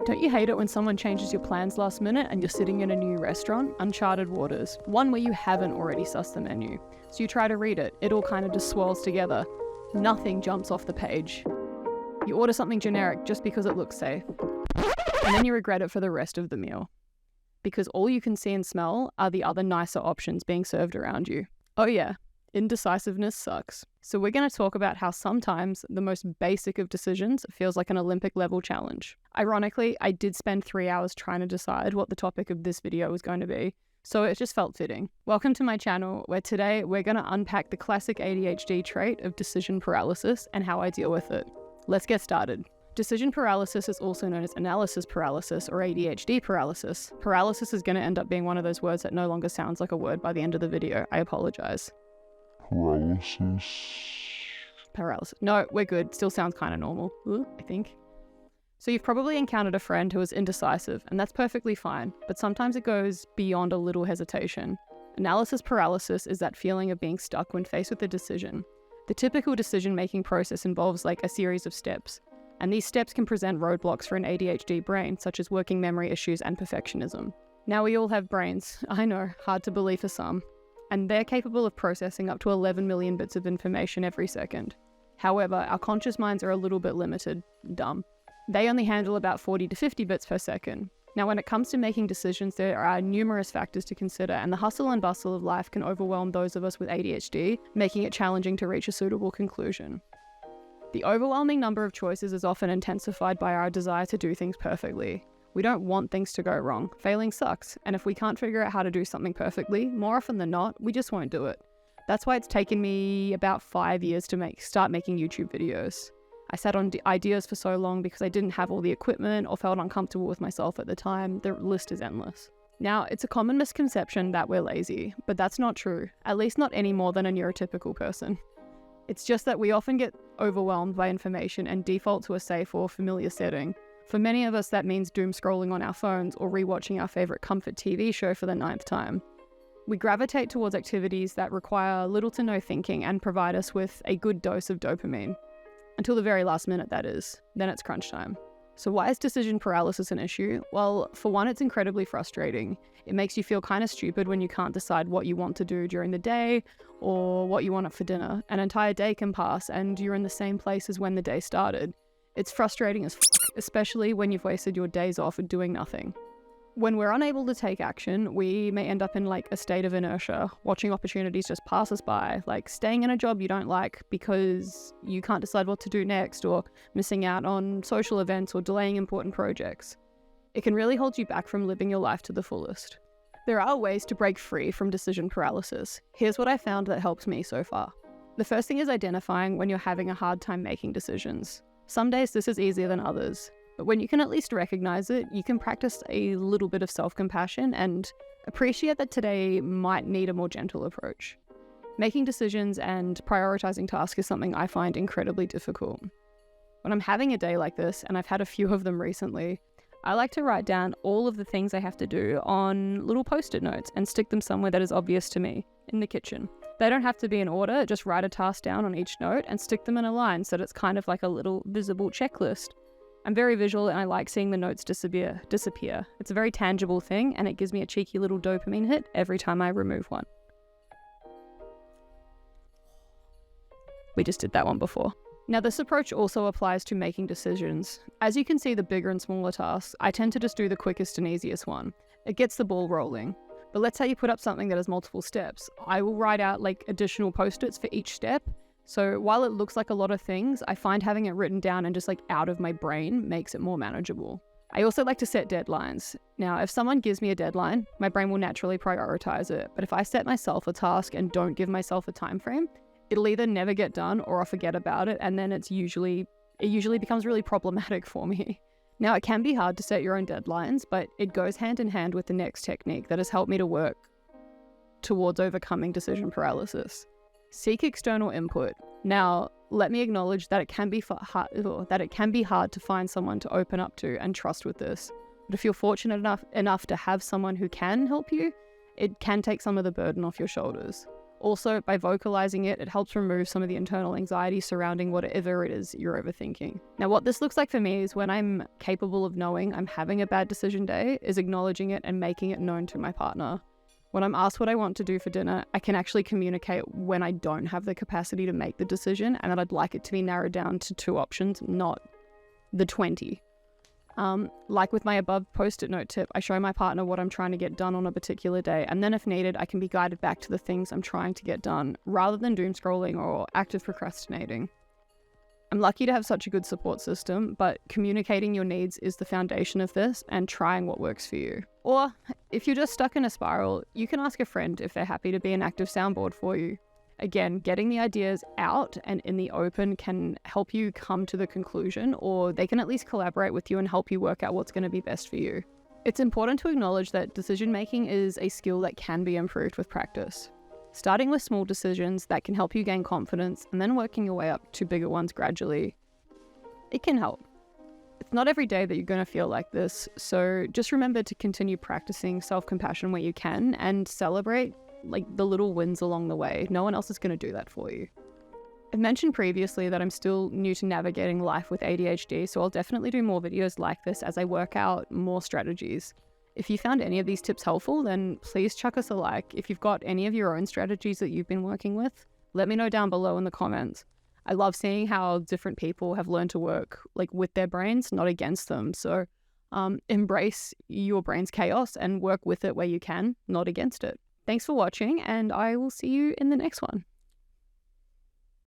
Don't you hate it when someone changes your plans last minute and you're sitting in a new restaurant? Uncharted waters. One where you haven't already sussed the menu. So you try to read it. It all kind of just swirls together. Nothing jumps off the page. You order something generic just because it looks safe. And then you regret it for the rest of the meal. Because all you can see and smell are the other nicer options being served around you. Oh yeah, indecisiveness sucks. So we're going to talk about how sometimes the most basic of decisions feels like an Olympic level challenge. Ironically, I did spend 3 hours trying to decide what the topic of this video was going to be, so it just felt fitting. Welcome to my channel, where today we're going to unpack the classic ADHD trait of decision paralysis and how I deal with it. Let's get started. Decision paralysis is also known as analysis paralysis or ADHD paralysis. Paralysis is going to end up being one of those words that no longer sounds like a word by the end of the video. I apologize. Paralysis. No, we're good. Still sounds kind of normal, I think. So you've probably encountered a friend who is indecisive, and that's perfectly fine, but sometimes it goes beyond a little hesitation. Analysis paralysis is that feeling of being stuck when faced with a decision. The typical decision-making process involves like a series of steps, and these steps can present roadblocks for an ADHD brain, such as working memory issues and perfectionism. Now we all have brains. I know, hard to believe for some. And they're capable of processing up to 11 million bits of information every second. However, our conscious minds are a little bit limited. Dumb. They only handle about 40 to 50 bits per second. Now, when it comes to making decisions, there are numerous factors to consider, and the hustle and bustle of life can overwhelm those of us with ADHD, making it challenging to reach a suitable conclusion. The overwhelming number of choices is often intensified by our desire to do things perfectly. We don't want things to go wrong. Failing sucks, and if we can't figure out how to do something perfectly, more often than not, we just won't do it. That's why it's taken me about 5 years to start making YouTube videos. I sat on ideas for so long because I didn't have all the equipment or felt uncomfortable with myself at the time. The list is endless. Now, it's a common misconception that we're lazy, but that's not true, at least not any more than a neurotypical person. It's just that we often get overwhelmed by information and default to a safe or familiar setting. For many of us, that means doom scrolling on our phones or rewatching our favorite comfort TV show for the 9th time. We gravitate towards activities that require little to no thinking and provide us with a good dose of dopamine. Until the very last minute, that is. Then it's crunch time. So why is decision paralysis an issue? Well, for one, it's incredibly frustrating. It makes you feel kind of stupid when you can't decide what you want to do during the day or what you want for dinner. An entire day can pass and you're in the same place as when the day started. It's frustrating as fuck, especially when you've wasted your days off doing nothing. When we're unable to take action, we may end up in like a state of inertia, watching opportunities just pass us by, like staying in a job you don't like because you can't decide what to do next, or missing out on social events or delaying important projects. It can really hold you back from living your life to the fullest. There are ways to break free from decision paralysis. Here's what I found that helps me so far. The first thing is identifying when you're having a hard time making decisions. Some days this is easier than others, but when you can at least recognize it, you can practice a little bit of self-compassion and appreciate that today might need a more gentle approach. Making decisions and prioritizing tasks is something I find incredibly difficult. When I'm having a day like this, and I've had a few of them recently, I like to write down all of the things I have to do on little post-it notes and stick them somewhere that is obvious to me, in the kitchen. They don't have to be in order, just write a task down on each note and stick them in a line so that it's kind of like a little visible checklist. I'm very visual and I like seeing the notes disappear. It's a very tangible thing and it gives me a cheeky little dopamine hit every time I remove one. We just did that one before. Now this approach also applies to making decisions. As you can see, the bigger and smaller tasks, I tend to just do the quickest and easiest one. It gets the ball rolling. But let's say you put up something that has multiple steps. I will write out like additional post-its for each step. So while it looks like a lot of things, I find having it written down and just like out of my brain makes it more manageable. I also like to set deadlines. Now, if someone gives me a deadline, my brain will naturally prioritize it. But if I set myself a task and don't give myself a time frame, it'll either never get done or I'll forget about it, and then it usually becomes really problematic for me. Now, it can be hard to set your own deadlines, but it goes hand in hand with the next technique that has helped me to work towards overcoming decision paralysis. Seek external input. Now, let me acknowledge that it can be hard to find someone to open up to and trust with this. But if you're fortunate enough to have someone who can help you, it can take some of the burden off your shoulders. Also, by vocalizing it, it helps remove some of the internal anxiety surrounding whatever it is you're overthinking. Now, what this looks like for me is when I'm capable of knowing I'm having a bad decision day, is acknowledging it and making it known to my partner. When I'm asked what I want to do for dinner, I can actually communicate when I don't have the capacity to make the decision and that I'd like it to be narrowed down to 2 options, not the 20. Like with my above post-it note tip, I show my partner what I'm trying to get done on a particular day, and then if needed, I can be guided back to the things I'm trying to get done, rather than doom scrolling or active procrastinating. I'm lucky to have such a good support system, but communicating your needs is the foundation of this and trying what works for you. Or, if you're just stuck in a spiral, you can ask a friend if they're happy to be an active soundboard for you. Again, getting the ideas out and in the open can help you come to the conclusion, or they can at least collaborate with you and help you work out what's going to be best for you. It's important to acknowledge that decision making is a skill that can be improved with practice. Starting with small decisions that can help you gain confidence and then working your way up to bigger ones gradually, it can help. It's not every day that you're going to feel like this, so just remember to continue practicing self-compassion where you can and celebrate the little wins along the way. No one else is going to do that for you. I've mentioned previously that I'm still new to navigating life with ADHD, so I'll definitely do more videos like this as I work out more strategies. If you found any of these tips helpful, then please chuck us a like. If you've got any of your own strategies that you've been working with, let me know down below in the comments. I love seeing how different people have learned to work with their brains, not against them. So embrace your brain's chaos and work with it where you can, not against it. Thanks for watching, and I will see you in the next one.